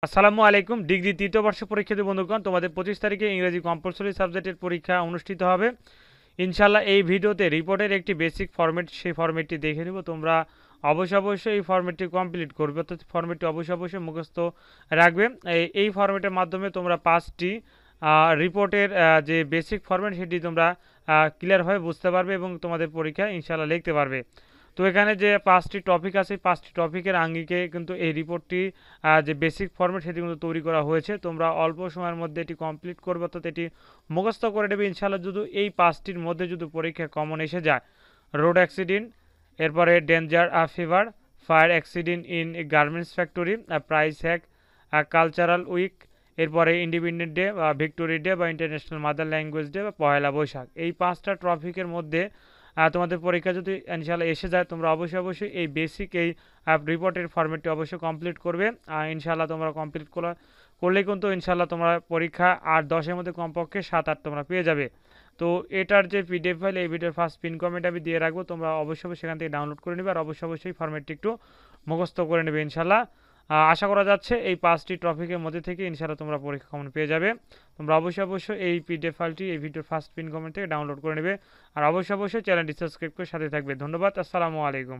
আসসালামু আলাইকুম। ডিগ্রি তৃতীয় বর্ষ পরীক্ষার্থী বন্ধুগণ, তোমাদের 25 তারিখে ইংরেজি কম্পালসরি সাবজেক্টের পরীক্ষা অনুষ্ঠিত হবে। ইনশাআল্লাহ এই ভিডিওতে রিপোর্টের একটি বেসিক ফরম্যাট, সেই ফরম্যাটটি দেখে নিব। তোমরা অবশ্যই এই ফরম্যাটটি কমপ্লিট করবে, অর্থাৎ ফরম্যাটটি অবশ্যই মুখস্থ রাখবে। এই ফরম্যাটের মাধ্যমে তোমরা 5টি রিপোর্টের যে বেসিক ফরম্যাট সেটি তোমরা ক্লিয়ারভাবে বুঝতে পারবে এবং তোমাদের পরীক্ষায় ইনশাআল্লাহ লিখতে পারবে। তো এখানে যে 5টি টপিক আছে, 5টি টপিকের আঙ্গিকে কিন্তু এই রিপোর্টটি যে বেসিক ফরম্যাট সেটি কিন্তু তৈরি করা হয়েছে। তোমরা অল্প সময়ের মধ্যে এটি কমপ্লিট করবে, অর্থাৎ এটি মুখস্থ করে নেবে ইনশাআল্লাহ। যদি এই 5টির মধ্যে যদি পরীক্ষায় কমন এসে যায়, রোড অ্যাক্সিডেন্ট, এরপরে dengue fever, fire accident in garments factory, price hike, cultural week, এরপরে ইন্ডিপেন্ডেন্ট ডে বা ভিক্টোরি ডে বা ইন্টারন্যাশনাল মাদার ল্যাঙ্গুয়েজ ডে বা পহেলা বৈশাখ, এই 5টা টপিকের মধ্যে তোমাদের পরীক্ষা যদি ইনশাআল্লাহ এসে যায়, তোমরা অবশ্যই এই বেসিক এই রিপোর্টের ফরম্যাটটি অবশ্যই কমপ্লিট করবে। ইনশাআল্লাহ তোমরা কমপ্লিট করলেই কিন্তু ইনশাআল্লাহ তোমরা পরীক্ষা 8-10-এর মধ্যে কমপক্ষে 7-8 তোমরা পেয়ে যাবে। তো এটার যে পিডিএফ ফাইল, এই ভিডিওর ফার্স্ট পিন কমেন্ট আমি দিয়ে রাখবো, তোমরা অবশ্যই সেখান থেকে ডাউনলোড করে নেবে আর অবশ্যই ফরম্যাটটি একটু মুখস্থ করে নেবে ইনশাআল্লাহ। আশা করা যাচ্ছে এই 5টি টপিকের মধ্যে থেকে ইনশাআল্লাহ তোমরা পরীক্ষা কমন পেয়ে যাবে। তোমরা অবশ্যই এই পিডিএফ ফাইলটি এই ভিডিওর ফার্স্ট পিন কমেন্ট থেকে ডাউনলোড করে নেবে আর অবশ্যই চ্যানেলটি সাবস্ক্রাইব করে সাথে থাকবে। ধন্যবাদ। আসসালামু আলাইকুম।